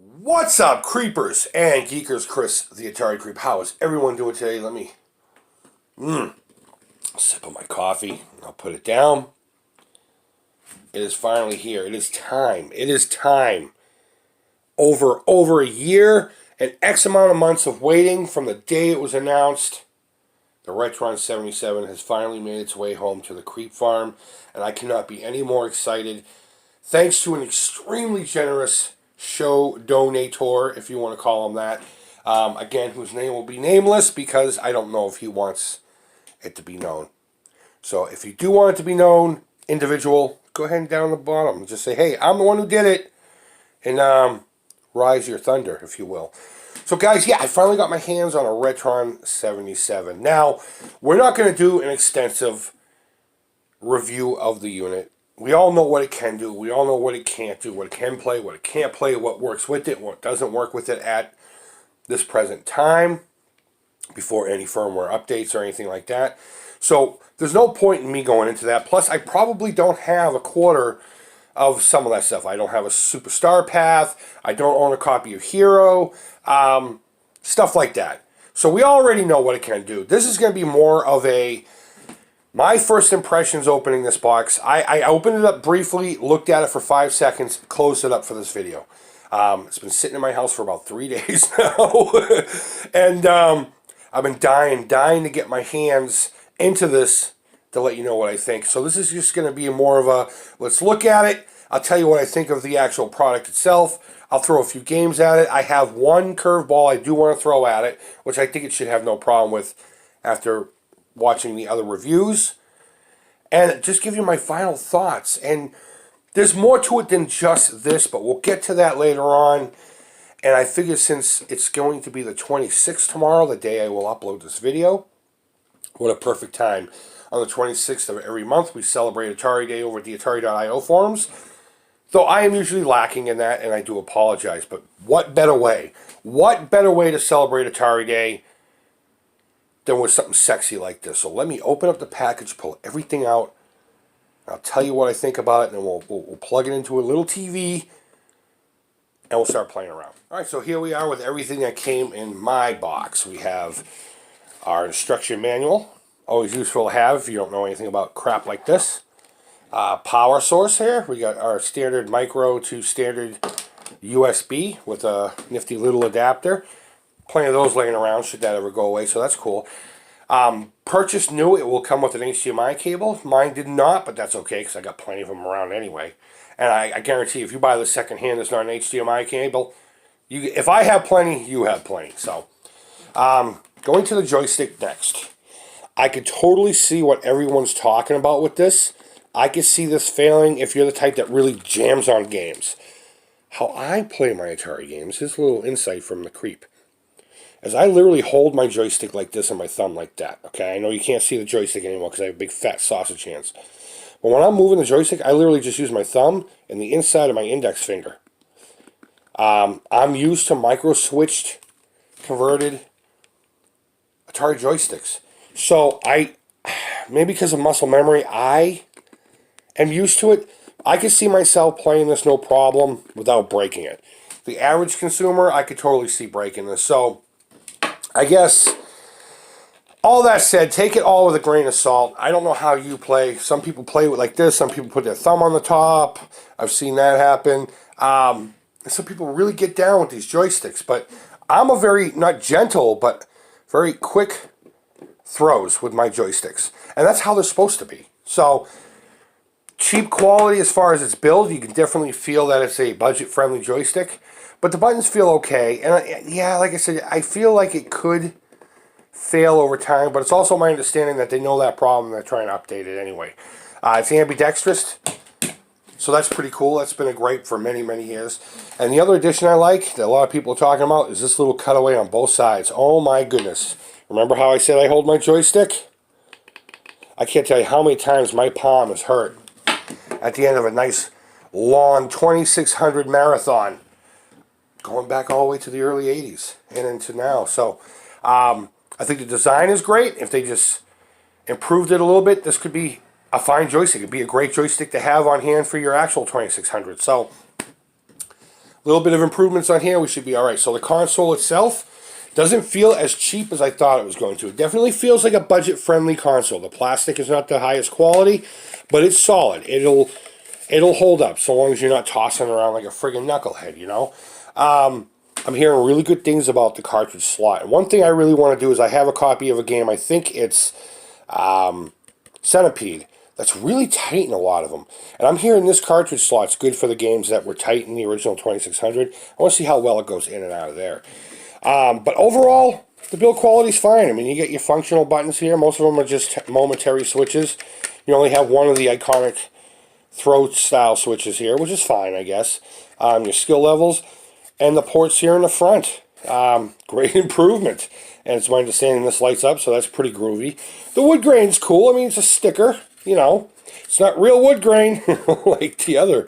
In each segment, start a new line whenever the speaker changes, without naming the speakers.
What's up, creepers and geekers? Chris, the Atari Creep. How is everyone doing today? Let me sip of my coffee. I'll put it down. It is finally here. It is time. It is time. Over a year and X amount of months of waiting from the day it was announced. The RetroN 77 has finally made its way home to the Creep Farm, and I cannot be any more excited. Thanks to an extremely generous show donator, if you want to call him that. Again, whose name will be nameless because I don't know if he wants it to be known. So if you do want it to be known, individual, go ahead and down the bottom and just say, hey, I'm the one who did it. And rise your thunder, if you will. So guys, yeah, I finally got my hands on a RetroN 77. Now, we're not going to do an extensive review of the unit. We all know what it can do. We all know what it can't do, what it can play, what it can't play, what works with it, what doesn't work with it at this present time, before any firmware updates or anything like that. So there's no point in me going into that. Plus, I probably don't have a quarter of some of that stuff. I don't have a Superstar Path. I don't own a copy of Hero. Stuff like that. So we already know what it can do. This is going to be more of my first impressions opening this box. I opened it up briefly, looked at it for 5 seconds, closed it up for this video. It's been sitting in my house for about 3 days now. And I've been dying to get my hands into this to let you know what I think. So this is just going to be more of a, let's look at it. I'll tell you what I think of the actual product itself. I'll throw a few games at it. I have one curveball I do want to throw at it, which I think it should have no problem with after watching the other reviews, and just give you my final thoughts. And there's more to it than just this, but we'll get to that later on. And I figure since it's going to be the 26th tomorrow, the day I will upload this video, what a perfect time. On the 26th of every month, we celebrate Atari Day over at the Atari.io forums. Though I am usually lacking in that, and I do apologize, but what better way? What better way to celebrate Atari Day than with something sexy like this? So let me open up the package, pull everything out. I'll tell you what I think about it, and then we'll plug it into a little TV, and we'll start playing around. All right, so here we are with everything that came in my box. We have our instruction manual, always useful to have if you don't know anything about crap like this. Power source here. We got our standard micro to standard USB with a nifty little adapter. Plenty of those laying around should that ever go away, so that's cool. Purchased new, it will come with an HDMI cable. Mine did not, but that's okay because I got plenty of them around anyway. And I guarantee if you buy this secondhand that's not an HDMI cable, if I have plenty, you have plenty. So, going to the joystick next. I could totally see what everyone's talking about with this. I could see this failing if you're the type that really jams on games. How I play my Atari games, here's a little insight from the Creep. As I literally hold my joystick like this and my thumb like that, okay? I know you can't see the joystick anymore because I have big fat sausage hands. But when I'm moving the joystick, I literally just use my thumb and the inside of my index finger. I'm used to micro-switched, converted Atari joysticks. So maybe because of muscle memory, I am used to it. I could see myself playing this no problem without breaking it. The average consumer, I could totally see breaking this. So I guess, all that said, take it all with a grain of salt. I don't know how you play. Some people play it like this. Some people put their thumb on the top. I've seen that happen. Some people really get down with these joysticks. But I'm a very, not gentle, but very quick throws with my joysticks. And that's how they're supposed to be. So, cheap quality as far as its build. You can definitely feel that it's a budget-friendly joystick. But the buttons feel okay, and yeah, like I said, I feel like it could fail over time, but it's also my understanding that they know that problem and they're trying to update it anyway. It's ambidextrous, so that's pretty cool. That's been a gripe for many, many years. And the other addition I like, that a lot of people are talking about, is this little cutaway on both sides. Oh my goodness. Remember how I said I hold my joystick? I can't tell you how many times my palm is hurt at the end of a nice, long 2600 marathon. Going back all the way to the early 80s and into now. So I think the design is great. If they just improved it a little bit, this could be a fine joystick. It'd be a great joystick to have on hand for your actual 2600. So little bit of improvements on here, we should be alright. So the console itself doesn't feel as cheap as I thought it was going to. It definitely feels like a budget-friendly console. The plastic is not the highest quality, but it's solid. It'll hold up so long as you're not tossing around like a friggin' knucklehead, you know? I'm hearing really good things about the cartridge slot. And one thing I really want to do is I have a copy of a game, I think it's Centipede, that's really tight in a lot of them. And I'm hearing this cartridge slot's good for the games that were tight in the original 2600. I want to see how well it goes in and out of there. But overall, the build quality's fine. I mean, you get your functional buttons here. Most of them are just momentary switches. You only have one of the iconic throw-style switches here, which is fine, I guess. Your skill levels, and the ports here in the front. Great improvement. And it's my understanding this lights up, so that's pretty groovy. The wood grain's cool. I mean, it's a sticker, you know. It's not real wood grain like the other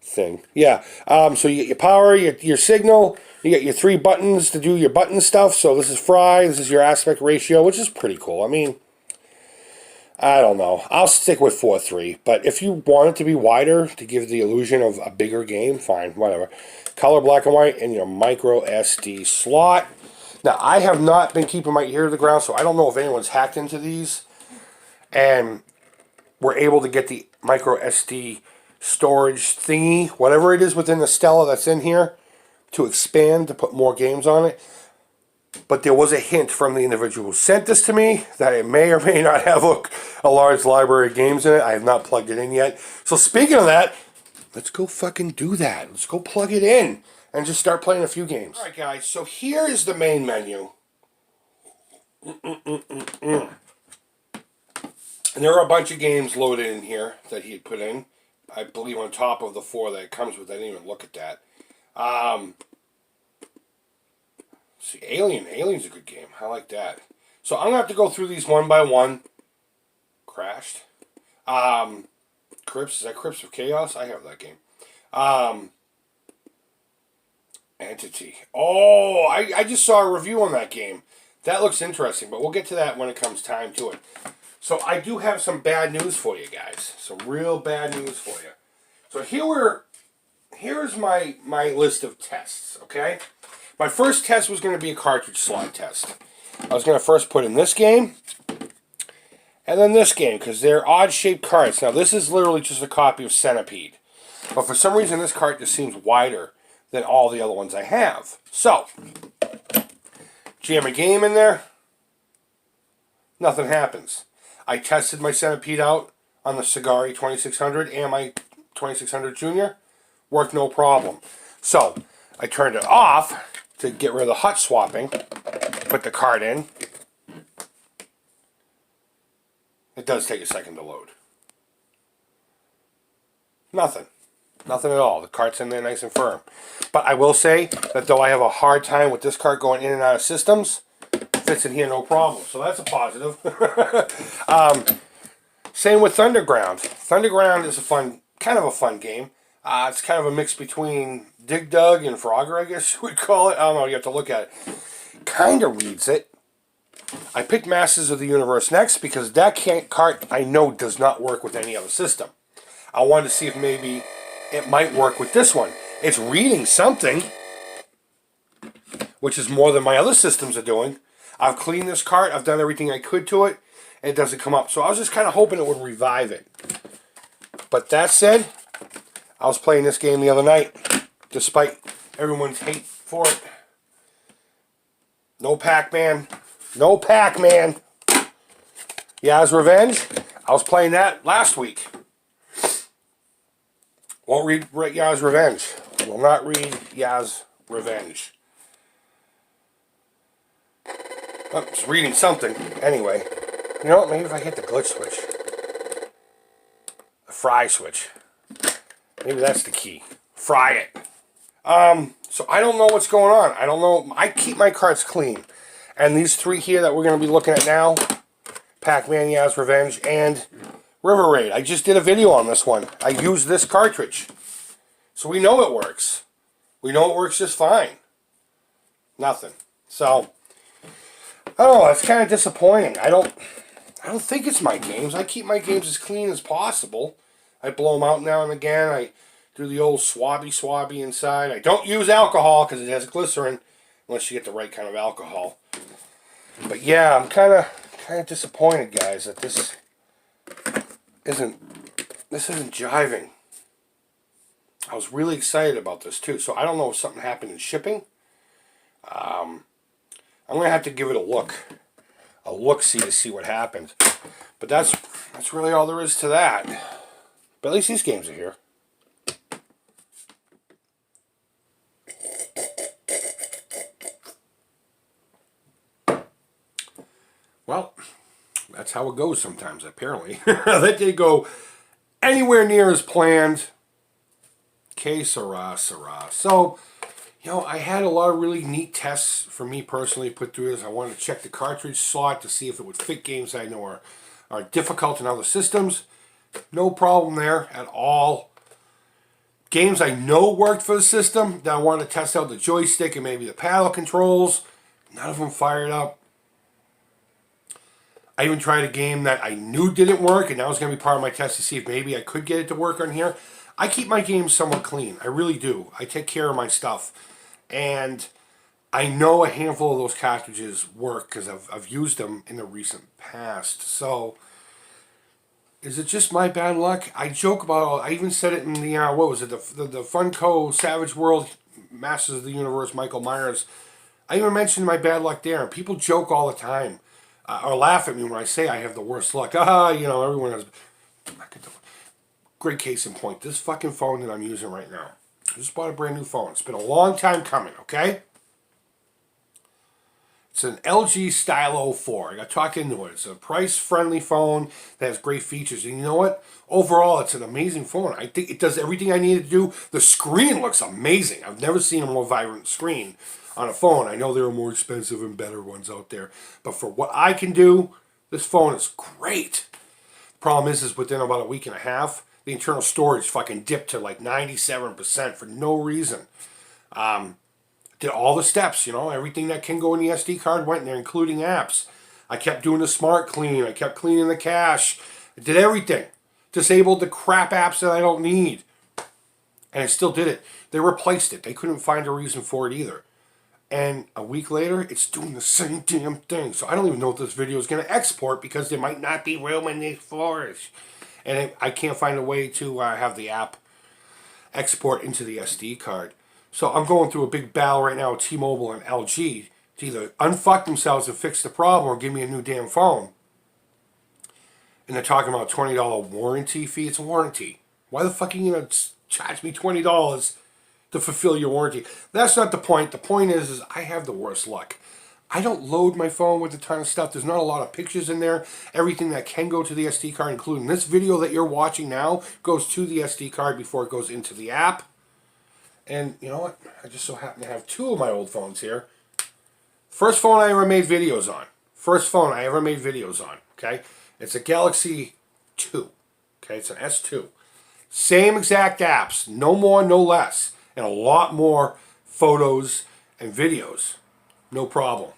thing. Yeah, so you get your power, your signal. You get your 3 buttons to do your button stuff. So this is fry, this is your aspect ratio, which is pretty cool. I mean, I don't know. I'll stick with 4:3. But if you want it to be wider to give the illusion of a bigger game, fine, whatever. Color black and white and your micro SD slot. Now, I have not been keeping my ear to the ground, so I don't know if anyone's hacked into these and were able to get the micro SD storage thingy, whatever it is within the Stella that's in here, to expand, to put more games on it. But there was a hint from the individual who sent this to me that it may or may not have a large library of games in it. I have not plugged it in yet. So speaking of that, let's go fucking do that. Let's go plug it in and just start playing a few games. Alright guys, so here is the main menu. And there are a bunch of games loaded in here that he had put in. I believe on top of the 4 that it comes with. I didn't even look at that. See, Alien's a good game. I like that. So I'm going to have to go through these one by one. Crashed. Crips. Is that Crips of Chaos? I have that game. Entity. Oh, I just saw a review on that game. That looks interesting, but we'll get to that when it comes time to it. So I do have some bad news for you guys. Some real bad news for you. So here's my list of tests, okay? My first test was going to be a cartridge slot test. I was going to first put in this game, and then this game, because they're odd-shaped carts. Now, this is literally just a copy of Centipede. But for some reason, this cart just seems wider than all the other ones I have. So, jam a game in there, nothing happens. I tested my Centipede out on the Cigari 2600 and my 2600 Junior. Worked no problem. So, I turned it off to get rid of the hot swapping. Put the card in. It does take a second to load. Nothing. Nothing at all. The cart's in there nice and firm. But I will say that though I have a hard time with this cart going in and out of systems, it fits in here no problem. So that's a positive. Same with Thunderground. Thunderground is kind of a fun game. It's kind of a mix between Dig Dug and Frogger, I guess you would call it. I don't know, you have to look at it. Kind of reads it. I picked Masters of the Universe next because that cart I know does not work with any other system. I wanted to see if maybe it might work with this one. It's reading something, which is more than my other systems are doing. I've cleaned this cart. I've done everything I could to it. And it doesn't come up. So I was just kind of hoping it would revive it. But that said, I was playing this game the other night, despite everyone's hate for it. No Pac-Man. No Pac-Man. Yaz Revenge. I was playing that last week. Won't read Yaz Revenge. Will not read Yaz Revenge. Oh, it's reading something. Anyway. You know what? Maybe if I hit the glitch switch. The fry switch. Maybe that's the key. Fry it. So I don't know what's going on. I don't know. I keep my carts clean. And these 3 here that we're going to be looking at now, Pac-Man, Yaz Revenge, and River Raid. I just did a video on this one. I used this cartridge. So we know it works. We know it works just fine. Nothing. So, I don't know. It's kind of disappointing. I don't think it's my games. I keep my games as clean as possible. I blow them out now and again. I Do the old swabby inside. I don't use alcohol because it has glycerin, unless you get the right kind of alcohol. But yeah, I'm kind of disappointed, guys, that this isn't jiving. I was really excited about this too. So I don't know if something happened in shipping. I'm gonna have to give it a look-see to see what happened. But that's really all there is to that. But at least these games are here. Well, that's how it goes sometimes, apparently. That didn't go anywhere near as planned. Que sera, sera. So, I had a lot of really neat tests for me personally put through this. I wanted to check the cartridge slot to see if it would fit games I know are difficult in other systems. No problem there at all. Games I know worked for the system, that I wanted to test out the joystick and maybe the paddle controls. None of them fired up. I even tried a game that I knew didn't work, and that was going to be part of my test to see if maybe I could get it to work on here. I keep my games somewhat clean. I really do. I take care of my stuff. And I know a handful of those cartridges work because I've used them in the recent past. So, is it just my bad luck? I joke about it. I even said it in the, what was it, the Funko Savage World Masters of the Universe, Michael Myers. I even mentioned my bad luck there. And people joke all the time. Or laugh at me when I say I have the worst luck. Everyone has... Great case in point. This fucking phone that I'm using right now. I just bought a brand new phone. It's been a long time coming, okay? It's an LG Stylo 4. I got talked into it. It's a price-friendly phone that has great features. And you know what? Overall, it's an amazing phone. I think it does everything I need to do. The screen looks amazing. I've never seen a more vibrant screen on a phone. I know there are more expensive and better ones out there. But for what I can do, this phone is great. The problem is within about a week and a half, the internal storage fucking dipped to like 97% for no reason. Did all the steps, everything that can go in the SD card went in there, including apps. I kept doing the smart clean. I kept cleaning the cache. I did everything. Disabled the crap apps that I don't need. And it still did it. They replaced it. They couldn't find a reason for it either. And a week later, it's doing the same damn thing. So I don't even know if this video is going to export because there might not be room in these storage. And I can't find a way to have the app export into the SD card. So I'm going through a big battle right now with T-Mobile and LG to either unfuck themselves and fix the problem or give me a new damn phone. And they're talking about a $20 warranty fee. It's a warranty. Why the fuck are you going to charge me $20 to fulfill your warranty? That's not the point. The point is I have the worst luck. I don't load my phone with a ton of stuff. There's not a lot of pictures in there. Everything that can go to the SD card, including this video that you're watching now, goes to the SD card before it goes into the app. And you know what? I just so happen to have two of my old phones here. First phone I ever made videos on. Okay? It's a Galaxy 2. Okay? It's an S2. Same exact apps. No more, no less. And a lot more photos and videos. No problem.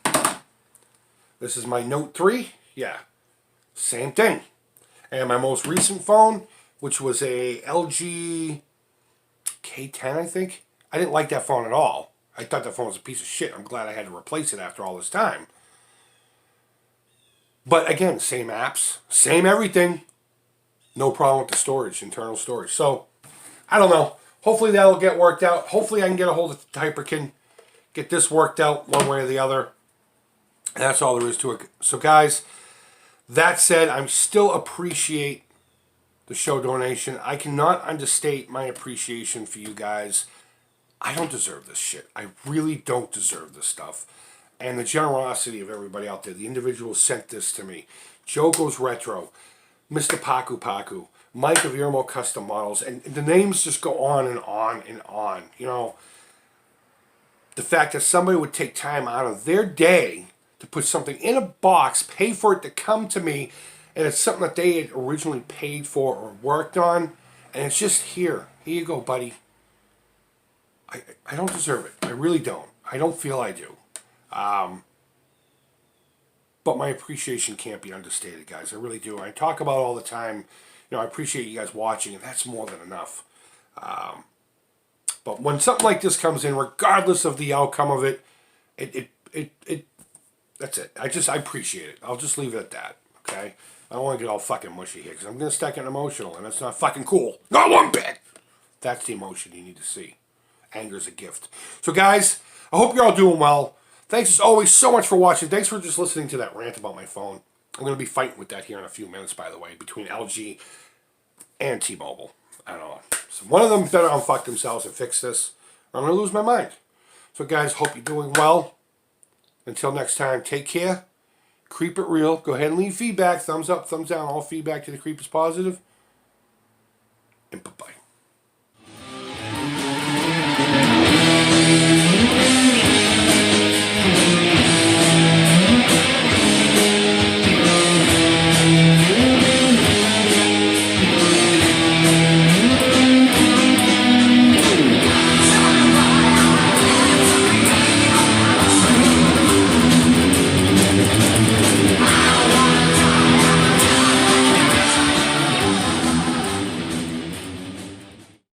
This is my Note 3. Yeah. Same thing. And my most recent phone, which was a LG K10, I think. I didn't like that phone at all. I thought that phone was a piece of shit. I'm glad I had to replace it after all this time. But again, same apps, same everything. No problem with the storage, internal storage. So, I don't know. Hopefully that'll get worked out. Hopefully I can get a hold of Hyperkin, get this worked out one way or the other. And that's all there is to it. So guys, that said, I still appreciate the show donation. I cannot understate my appreciation for you guys. I don't deserve this shit. I really don't deserve this stuff. And the generosity of everybody out there. The individuals sent this to me. Joe Goes Retro, Mr. Paku Paku, Mike of Irmo Custom Models, and the names just go on and on and on. The fact that somebody would take time out of their day to put something in a box, pay for it to come to me, and it's something that they had originally paid for or worked on, and it's just here. Here you go, buddy. I don't deserve it. I really don't. I don't feel I do. But my appreciation can't be understated, guys. I really do. I talk about it all the time. I appreciate you guys watching, and that's more than enough. But when something like this comes in, regardless of the outcome of it, that's it. I appreciate it. I'll just leave it at that. Okay? I don't want to get all fucking mushy here because I'm going to start getting emotional, and that's not fucking cool. Not one bit. That's the emotion you need to see. Anger is a gift. So, guys, I hope you're all doing well. Thanks as always so much for watching. Thanks for just listening to that rant about my phone. I'm going to be fighting with that here in a few minutes, by the way, between LG and T-Mobile. I don't know. So one of them better unfuck themselves and fix this, or I'm going to lose my mind. So, guys, hope you're doing well. Until next time, take care. Creep it real. Go ahead and leave feedback. Thumbs up, thumbs down. All feedback to the Creep is positive. And bye-bye.